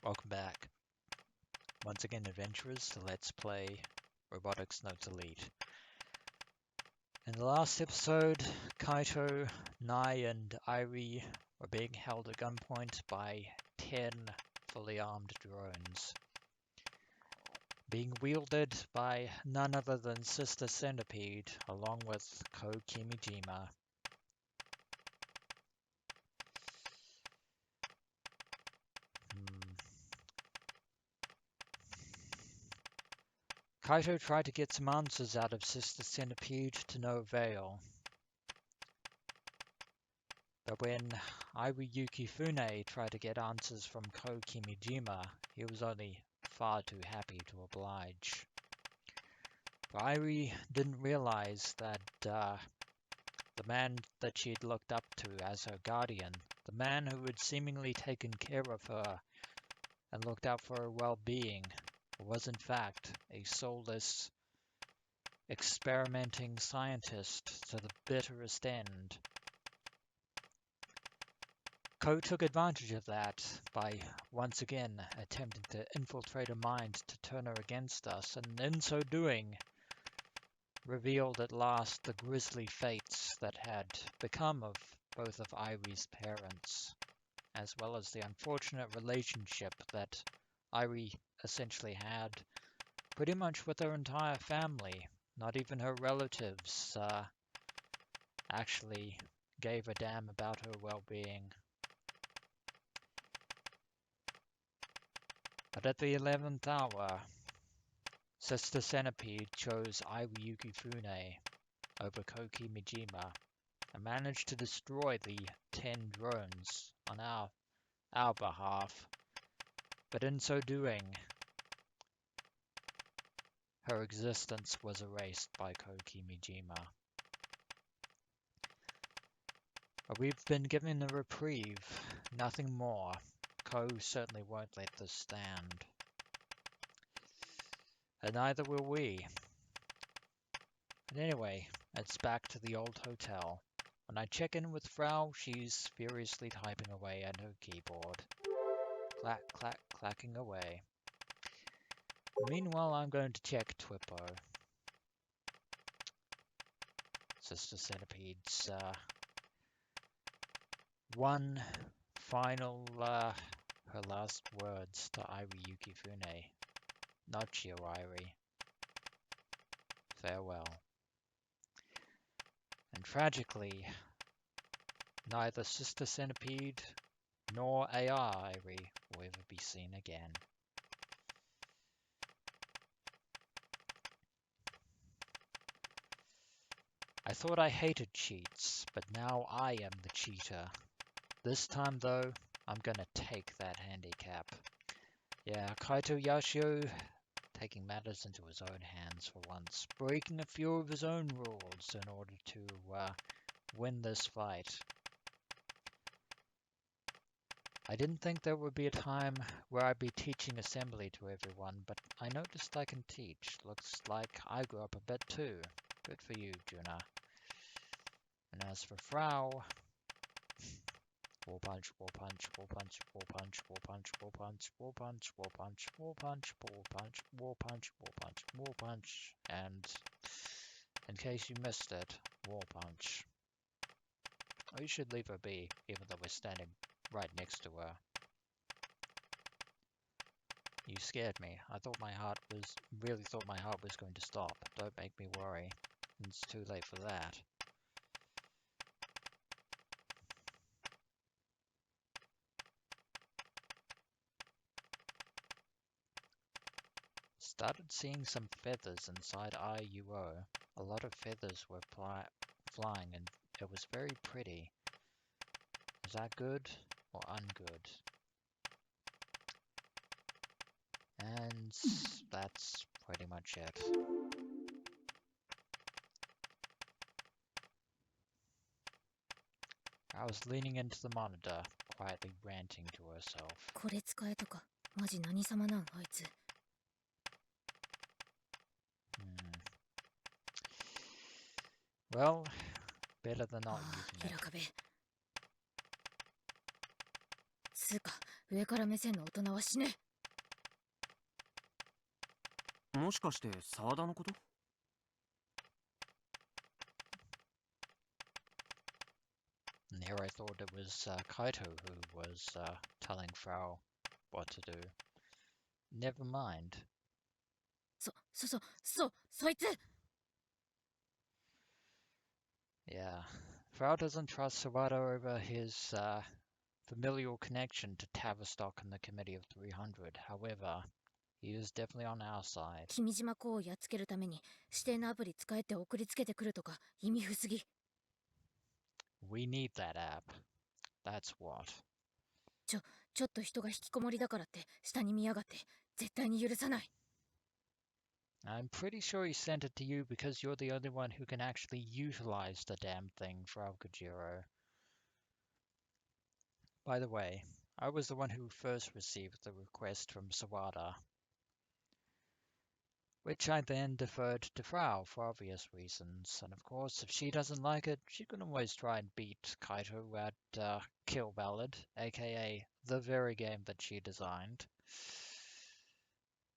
Welcome back. Once again, adventurers, to Let's Play Robotics Notes Elite. In the last episode, Kaito, Nai, and IRUO were being held at gunpoint by 10 fully armed drones, being wielded by none other than Sister Centipede, along with Kou Kimijima. Kaito tried to get some answers out of Sister Centipede to no avail. But when IRUO tried to get answers from Kou Kimijima, he was only far too happy to oblige. But IRUO didn't realize that the man that she had looked up to as her guardian, the man who had seemingly taken care of her and looked out for her well-being, was in fact a soulless, experimenting scientist to the bitterest end. Kou took advantage of that by once again attempting to infiltrate her mind to turn her against us, and in so doing revealed at last the grisly fates that had become of both of IRUO's parents, as well as the unfortunate relationship that IRUO essentially had pretty much with her entire family. Not even her relatives actually gave a damn about her well-being. But at the 11th hour, Sister Centipede chose IRUO over Kou Kimijima and managed to destroy the 10 drones on our behalf. But in so doing, her existence was erased by Kou Kimijima. We've been given a reprieve, nothing more. Kou certainly won't let this stand. And neither will we. But anyway, it's back to the old hotel. When I check in with Frau, she's furiously typing away at her keyboard. Clack, clack, clacking away. Meanwhile, I'm going to check Twippo. Sister Centipede's one final, her last words to IRUO. Not you, Irie. Farewell. And tragically, neither Sister Centipede nor AR Irie will ever be seen again. I thought I hated cheats, but now I am the cheater. This time, though, I'm gonna take that handicap. Yeah, Kaito Yashio taking matters into his own hands for once, breaking a few of his own rules in order to win this fight. I didn't think there would be a time where I'd be teaching assembly to everyone, but I noticed I can teach. Looks like I grew up a bit too. Good for you, Juna. And as for Frau, wall punch, wall punch, wall punch, wall punch, wall punch, wall punch, wall punch, wall punch, wall punch, wall punch, wall punch, wall punch, wall punch, and in case you missed it, wall punch. We should leave her be, even though we're standing right next to her. You scared me. I really thought my heart was going to stop. Don't make me worry. It's too late for that. Started seeing some feathers inside IRUO. A lot of feathers were flying, and it was very pretty. Is that good or ungood? And that's pretty much it. I was leaning into the monitor, quietly ranting to herself. Well, better than not using it. 上から目線の大人は死ね。もしかして沢田のこと？ And here I thought it was Kaito who was telling Frau what to do. Never mind. そいつ Yeah. Frau doesn't trust Sawada over his familial connection to Tavistock and the Committee of 300. However, he is definitely on our side. 君島公をやっつけるために指定のアプリ使えて送りつけてくるとか意味不思議。 We need that app. That's what. ちょっと人が引きこもりだからって下に見やがって絶対に許さない。 I'm pretty sure he sent it to you because you're the only one who can actually utilize the damn thing for Alkajiro. By the way, I was the one who first received the request from Sawada, which I then deferred to Frau for obvious reasons. And of course, if she doesn't like it, she can always try and beat Kaito at Kill Ballad, aka the very game that she designed.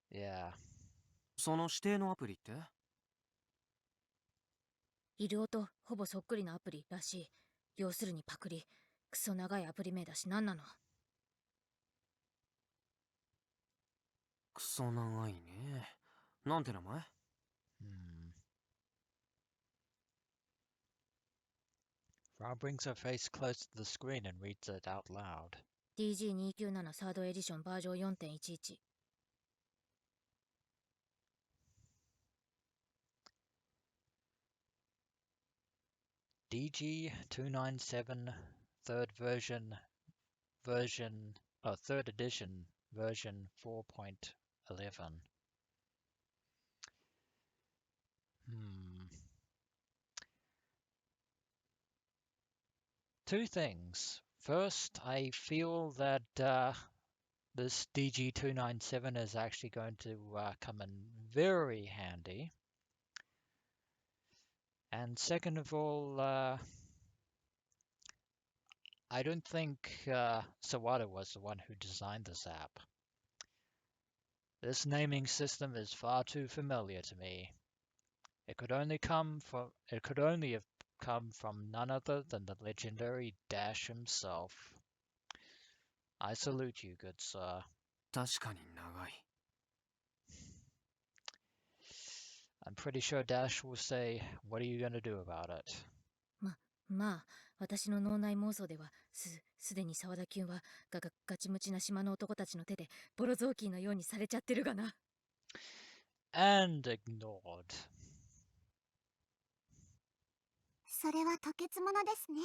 Yeah. その指定のアプリって？ IRUO とほぼそっくりなアプリらしい。要するにパクリ。クソ長いアプリ名だし何なの？クソ長いね。なんて名前？ Frau brings her face close to the screen and reads it out loud. DG297 サードエディションバージョン 4.11。DG297 third edition version 4.11. Two things. First, I feel that this DG297 is actually going to come in very handy. And second of all, I don't think Sawada was the one who designed this app. This naming system is far too familiar to me. It could only have come from none other than the legendary Dash himself. I salute you, good sir. 確かに長い。 I'm pretty sure Dash will say, what are you going to do about it? まあ、私の脳内妄想ではすでに沢田キュンはガチムチな島の男たちの手でボロ雑巾のようにされちゃってるがな。And ignored. それは吐血物ですね。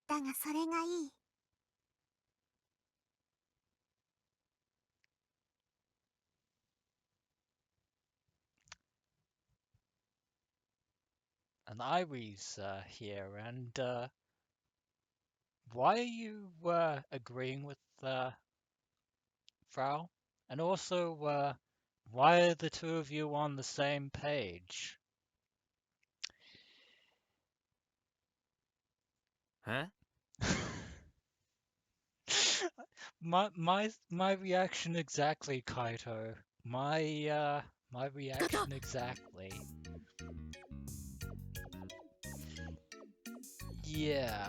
だがそれがいい。And Iris here, and why are you agreeing with Frau? And also, why are the two of you on the same page? え？ my reaction exactly, Kaito. My reaction exactly. Yeah.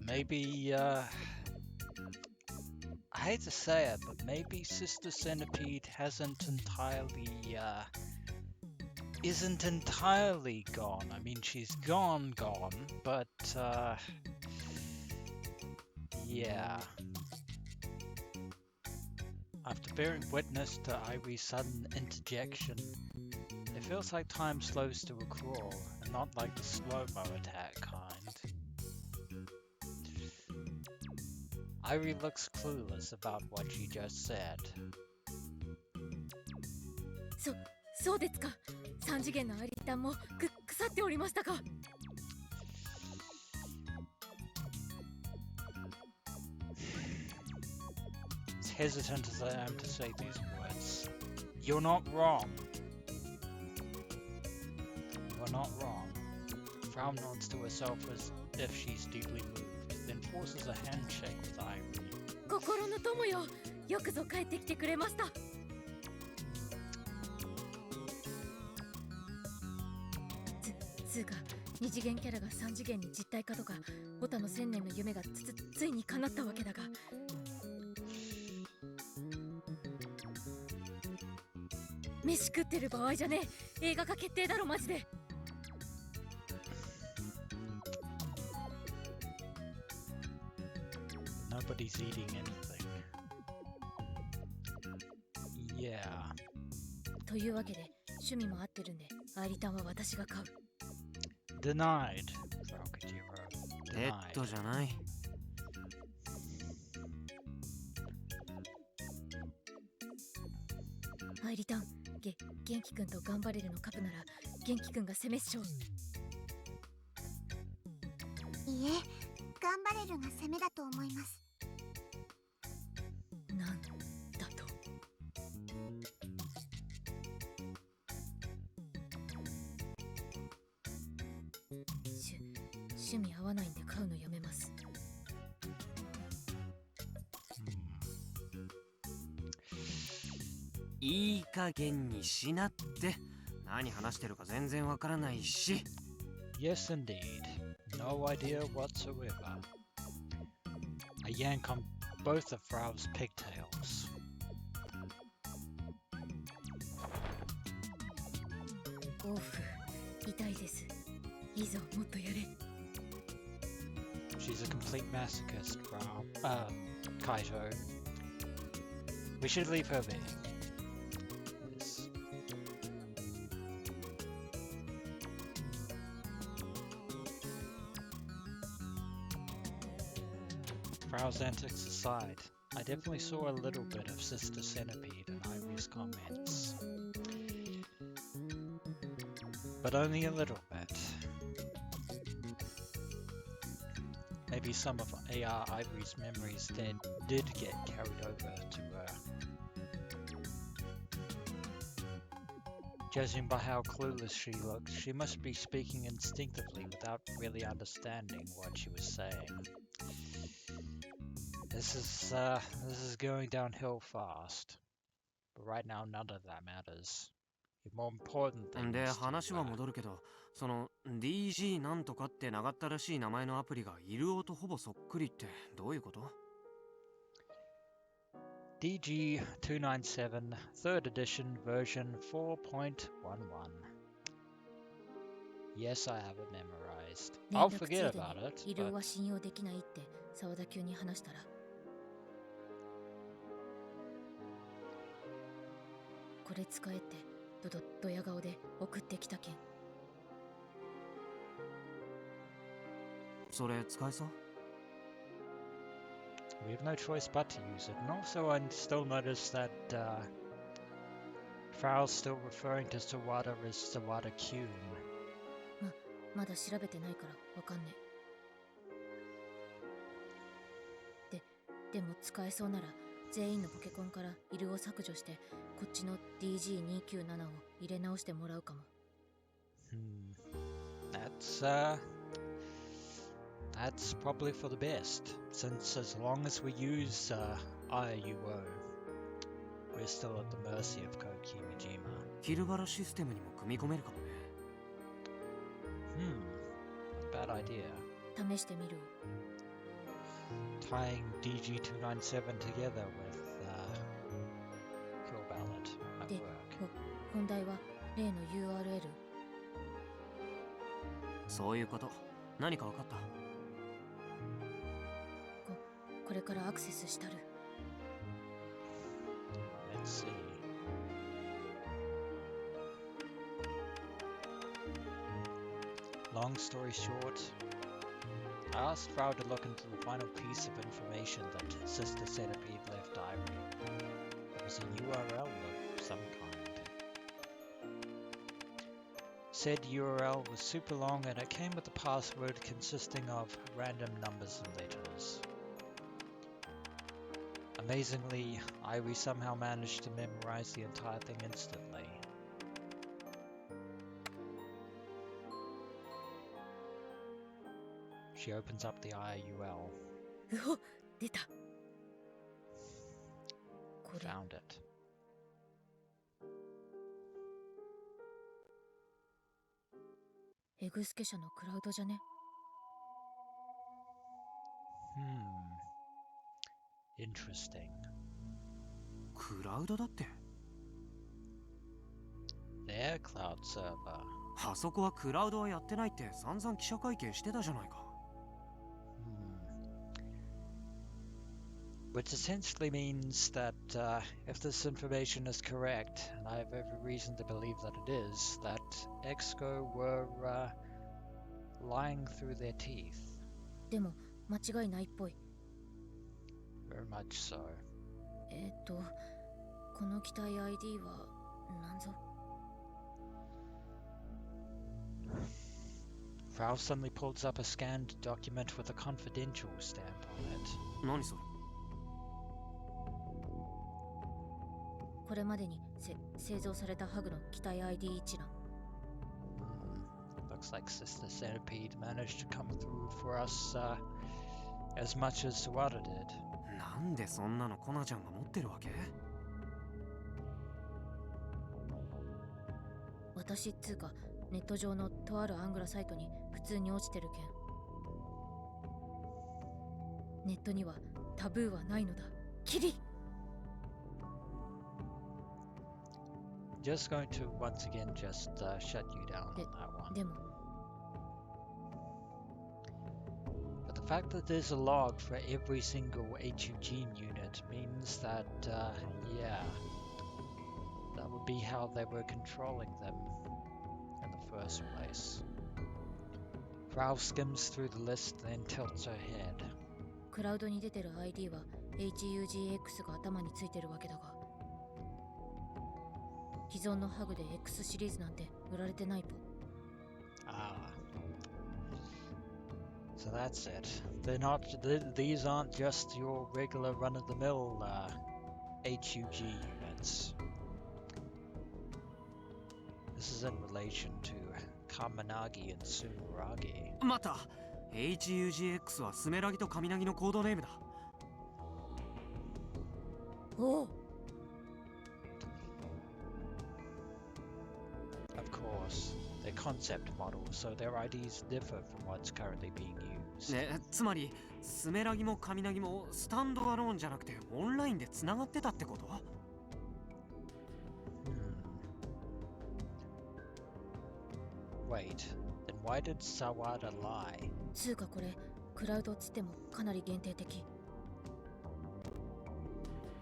Maybe, I hate to say it, but maybe Sister Centipede isn't entirely gone. I mean, she's gone, but, yeah. After bearing witness to Ivy's sudden interjection, it feels like time slows to a crawl, and not like the slow-mo attack kind. Ivy looks clueless about what she just said. そうですか。3次元のアリタンも腐っておりましたか。As hesitant as I am to say these words, you're not wrong. You're not wrong. Frau nods to herself as if she's deeply moved, then forces a handshake with Irie. 心の友よ、よくぞ帰ってきてくれました。つうか、二次元キャラが三次元に実体化とか、オタの1000年の夢がついに叶ったわけだが。飯食ってる場合じゃねえ。映画化決定だろマジで。Nobody's eating anything. Yeah. というわけで趣味も合ってるんで、アイリタンは私が買う。Denied. Frau Kojiro. ペッ Denied. トじゃない。アイリタン、元気くんと頑張れるのカプなら、元気くんが攻めっしょ。いいえ、頑張れるが攻めだと思います。なんだと。趣味合わないんで買うのやめます。いい加減にしなって。何話してるか全然わからないし。Yes, indeed. No idea whatsoever. I yank on both of Frau's pigtails. オフ、痛いです。いいぞ、もっとやれ。She's a complete masochist, Kaito. We should leave her be. Yes. Frau's antics aside, I definitely saw a little bit of Sister Centipede in Irie's comments. But only a little bit. Maybe some of Irie's memories then did get carried over to her. Judging by how clueless she looked, she must be speaking instinctively without really understanding what she was saying. This is going downhill fast. But right now none of that matters. The more important thing で、 is 話は to, 戻るけど、その DG なんとかって長ったらしい名前のアプリがIRUOとほぼそっくりってどういうこと？ DG297 3rd edition version 4.11. Yes, I have it memorized. 連 I'll 絡つい forget でに about it, イルオ but は信用できないって沢田急に話したら、これ使えってドヤ顔で送ってきたけん。それ使えそう？ we have no choice but to use it. And also I still noticed that Frau's still referring to Sawada as Sawada Kou. まだ調べてないからわかんねえ。でも使えそうなら全員のポケコンからイルを削除してこっちの DG297 を入れ直してもらうかも。That's probably for the best, since as long as we use IRUO, we're still at the mercy of Kou Kimijima. キルバラシステムにも組み込めるかもね。Bad idea. 試してみる。 Tying DG297 together with Kill Ballot might で、work. 本題は例の URL。 そういうこと。何か分かった？これからアクセスしたる。 Let's see. Long story short, I asked Frau to look into the final piece of information that Sister Centipede left Irie. It was a URL of some kind. Said URL was super long and it came with a password consisting of random numbers and letters. Amazingly, Irie somehow managed to memorize the entire thing instantly. She opens up the IRUO. うお、出た。これ Found it. エグスケ社のクラウドじゃね？ Interesting. クラウドだって？ Their cloud server. あそこはクラウドはやってないって散々記者会見してたじゃないか。Which essentially means that if this information is correct, and I have every reason to believe that it is, that Exco were lying through their teeth. でも間違いないっぽい。 Very much so. この機体 ID は何ぞ？ Frau suddenly pulls up a scanned document with a confidential stamp on it. 何それ？これまでに製造されたハグの機体 ID 一覧。Looks like Sister Centipede managed to come through for us as much as Sawada did. なんでそんなのコナちゃんが持ってるわけ？私っつうかネット上のとあるアングラサイトに普通に落ちてるけん。ネットにはタブーはないのだ。キリ！ Just going to once again just shut you down on that one. でも But the fact that there's a log for every single HUG unit means that, yeah, that would be how they were controlling them in the first place. Frau skims through the list, then tilts her head. クラウドに出てる ID は HUGX が頭についてるわけだが、既存のハグで X シリーズなんて売られてないぽ。 Ah. So that's it. These aren't just your regular run-of-the-mill HUG units. This is in relation to Kaminagi and Tsuragi. 待った！ HUGX はスメラギとカミナギのコードネームだ。おお！ Of course, they're concept models, so their IDs differ from what's currently being used. つまりスメラギもカミナギもスタンドアローンじゃなくてオンラインでつながってたってこと？ Wait, then why did Sawada lie? つうかこれクラウドっつってもかなり限定的。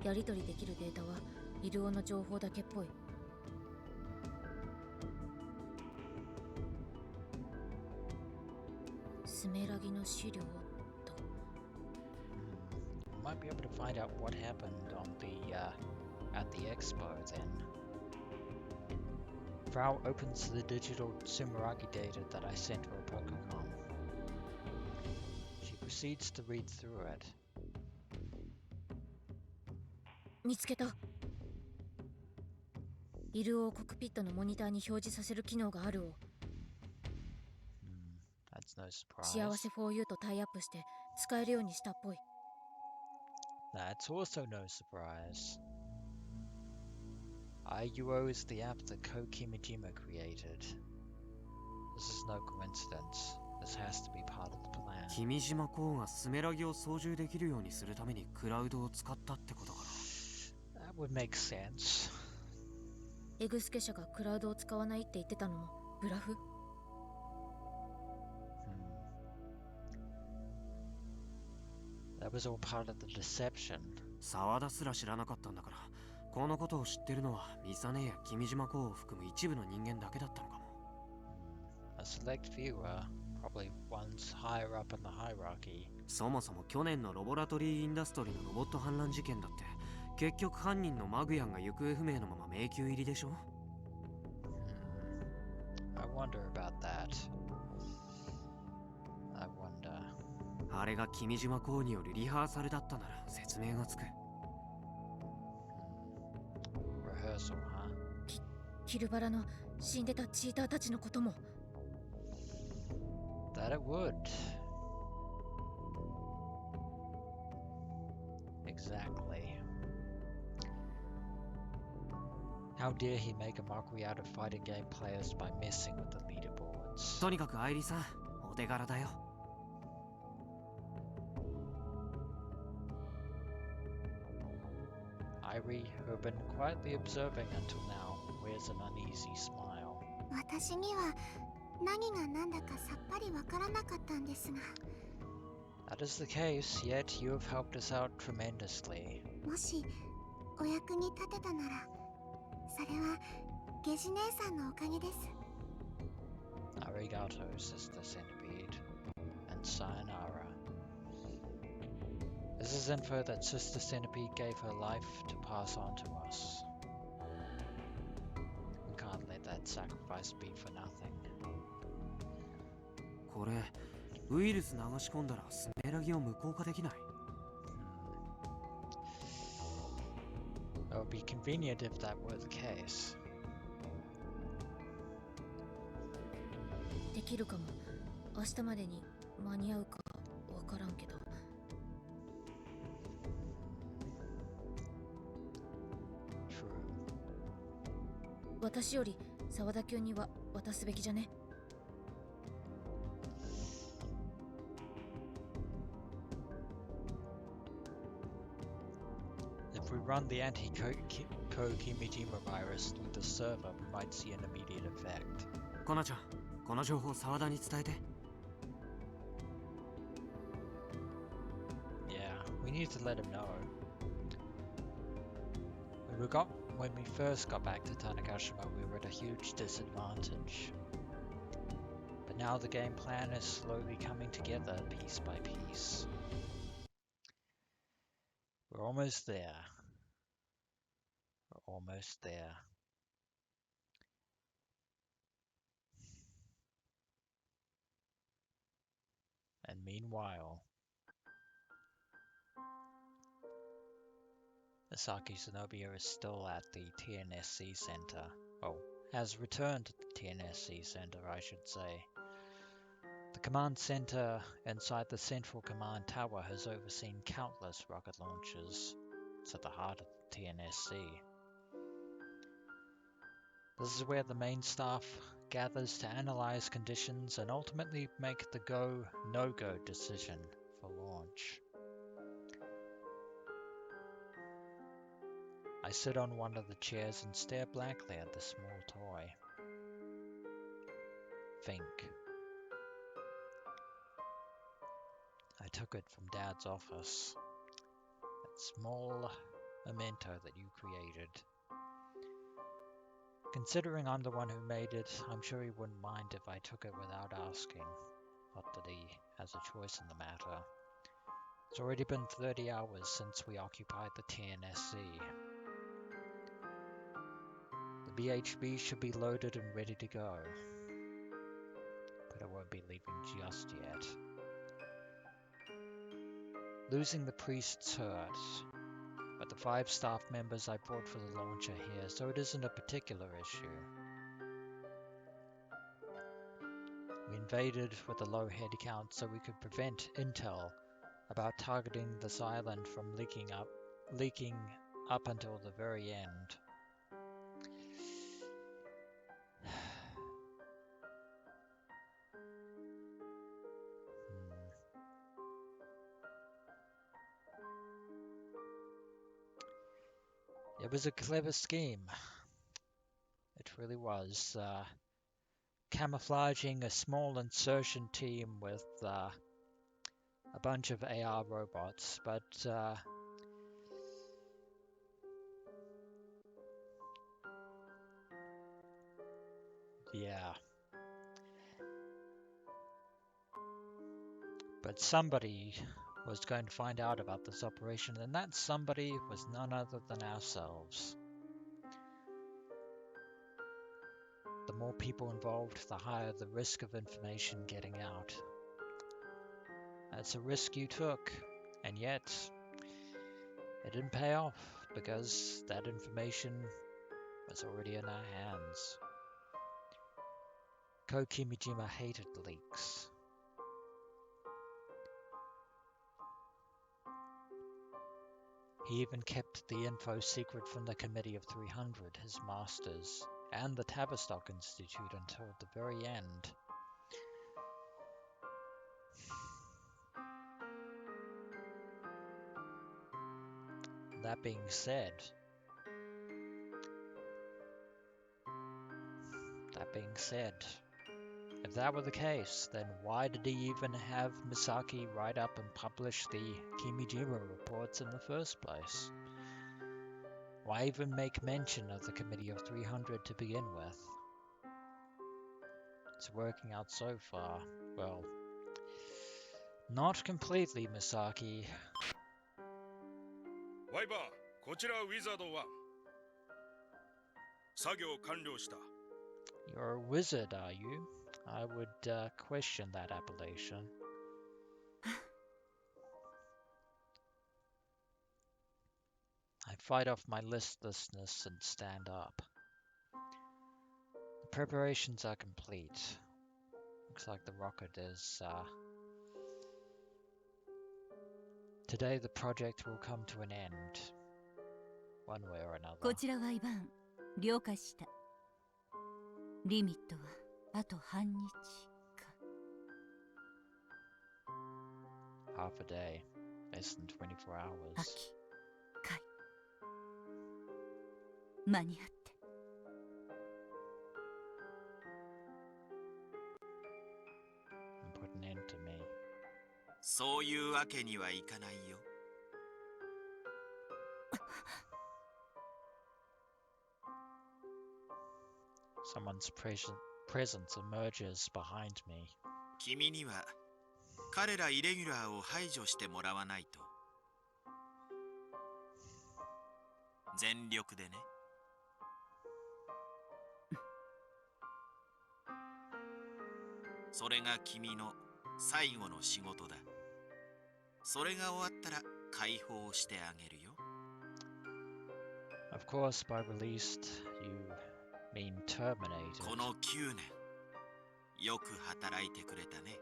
やり取りできるデータはIRUOの情報だけっぽい。スメラギの資料と。 We might be able to find out what happened on the at the expo then. Frau opens the digital Tsuragi data that I sent her at PokeCon. She proceeds to read through it. 見つけた。IRUOコックピットのモニターに表示させる機能があるを。 That's no 幸 surprise. せ 4U とタイアップして使えるようにしたっぽい。 That's also no surprise. IRUO is the app that Kou Kimijima created. This is no coincidence. This has to be part of the plan. 君島コウがスメラギを操縦できるようにするためにクラウドを使ったってことかな。 That would make sense. エグスケ社がクラウドを使わないって言ってたのもブラフ？ That was all part of the deception. 沢田すら知らなかったんだから、このことを知ってるのはミサネや君島コウを含む一部の人間だけだったのかも。A select few are probably ones higher up in the hierarchy. そもそも去年のロボラトリーインダストリーのロボット反乱事件だって結局犯人のマグヤンが行方不明のまま迷宮入りでしょ。 I wonder about that. I wonder. あれが君島コウによるリハーサルだったなら説明がつく。 Rehearsal, huh? キルバラの死んでたチーターたちのことも。 That it would. exactly. How dare he make a mockery out of fighting game players by messing with the leaderboards. とにかく愛理さん、お手柄だよ。Irie, who had been quietly observing until now, wears an uneasy smile. 私には何が何だかさっぱりわからなかったんですが、 That is the case, yet you have helped us out tremendously. もしお役に立てたなら、それはゲジ姉さんのおかげです。 Arigato, Sister Centipede. And sayonara. This is info that Sister Centipede gave her life to pass on to us. We can't let that sacrifice be for nothing. これ、ウイルス流し込んだらスネラギを無効化できない。It would be convenient if that were the case. できるかも。明日までに間に合うかわからんけど。True. 私より沢田君には渡すべきじゃね。If we run the anti-Kou Kimijima virus through the server, we might see an immediate effect. コナちゃん、この情報沢田に伝えて。Yeah, we need to let him know. When we first got back to Tanegashima, we were at a huge disadvantage. But now the game plan is slowly coming together piece by piece. We're almost there. We're almost there. And meanwhile, Asaki Zenobia is still at the TNSC Center. Oh, has returned to the TNSC Center, I should say. The command center inside the central command tower has overseen countless rocket launches. It's at the heart of the TNSC. This is where the main staff gathers to analyze conditions and ultimately make the go, no-go decision for launch. I sit on one of the chairs and stare blankly at the small toy. Think. I took it from Dad's office. That small memento that you created. Considering I'm the one who made it, I'm sure he wouldn't mind if I took it without asking. Not that he has a choice in the matter. It's already been 30 hours since we occupied the TNSC. The BHB should be loaded and ready to go. But it won't be leaving just yet. Losing the priests hurt, but the 5 staff members I brought for the launch are here, so it isn't a particular issue. We invaded with a low head count so we could prevent intel about targeting this island from leaking up until the very end. It was a clever scheme. It really was. Camouflaging a small insertion team with a bunch of AR robots, but yeah. But somebody was going to find out about this operation, and that somebody was none other than ourselves. The more people involved, the higher the risk of information getting out. That's a risk you took, and yet it didn't pay off because that information was already in our hands. Kou Kimijima hated leaks. He even kept the info secret from the Committee of 300, his masters, and the Tavistock Institute until the very end. That being said, if that were the case, then why did he even have Misaki write up and publish the Kimijima reports in the first place? Why even make mention of the Committee of 300 to begin with? It's working out so far. Well, not completely, Misaki. ワイバー、こちらウィザード1。作業完了した。You're a wizard, are you? I would question that appellation. I fight off my listlessness and stand up. The preparations are complete. Looks like the rocket is... Today the project will come to an end. One way or another. こちらはイバン、了解した。リミットはあと半日か。Half a day. Less than 24 hours. 秋、カイ。間に合って。And put an end to me. そういうわけにはいかないよ。Someone's presence emerges behind me. 君には彼らイレギュラーを排除してもらわないと。全力でね。それが君の最後の仕事だ。それが終わったら解放してあげるよ。Of course, by released, you mean terminated. この9年、よく働いてくれたね。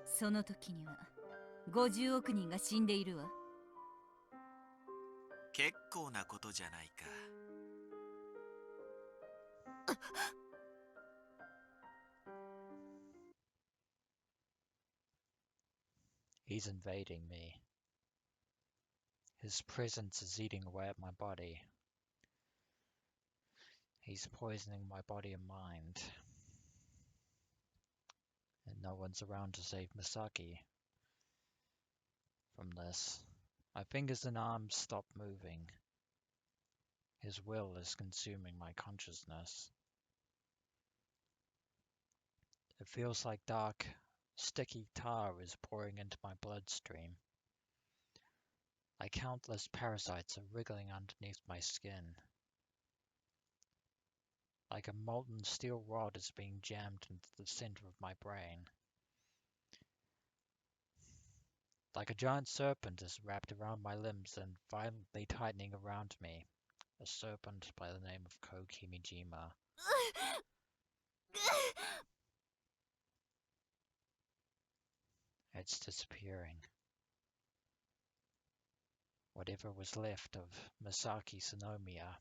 その時には50億人が死んでいるわ。結構なことじゃないか。He's invading me. His presence is eating away at my body. He's poisoning my body and mind. And no one's around to save Misaki from this. My fingers and arms stop moving. His will is consuming my consciousness. It feels like dark, sticky tar is pouring into my bloodstream. Like countless parasites are wriggling underneath my skin. Like a molten steel rod is being jammed into the center of my brain. Like a giant serpent is wrapped around my limbs and violently tightening around me. A serpent by the name of Kou Kimijima. It's disappearing. Whatever was left of Misaki Sanomiya.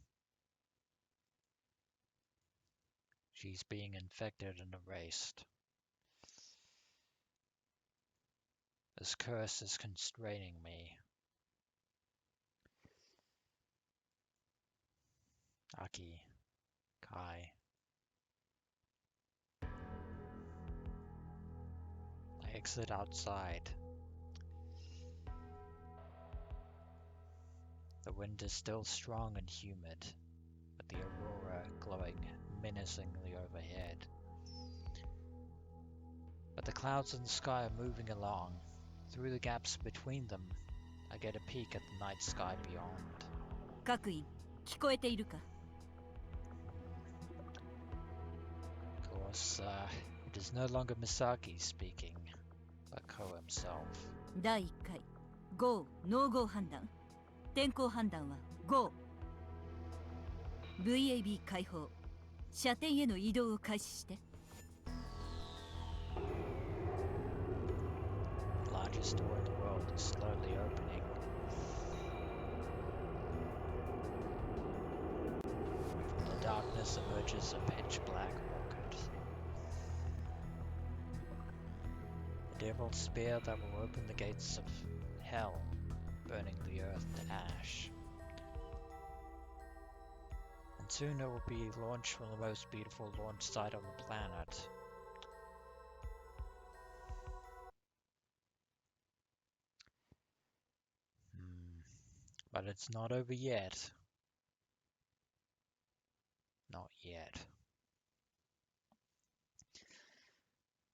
She's being infected and erased. This curse is constraining me. Aki, Kai. I exit outside. The wind is still strong and humid, with the aurora glowing menacingly overhead. But the clouds in the sky are moving along. Through the gaps between them, I get a peek at the night sky beyond. 各員、聞こえているか? Of course, it is no longer Misaki speaking, but Kou himself. 第1回、GO、ノー GO 判断。天候判断は GO。VAB 開放。射程への移動を開始して。The largest door in the world is slowly opening. darkness emerges a pitch-black rocket. The devil's spear that will open the gates of hell, burning the earth to ash. And soon it will be launched from the most beautiful launch site on the planet. But it's not over yet. Not yet.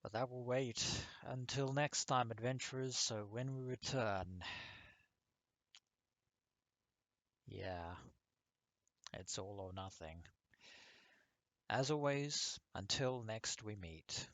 But that will wait until next time, adventurers, so when we return... Yeah, it's all or nothing. As always, until next we meet.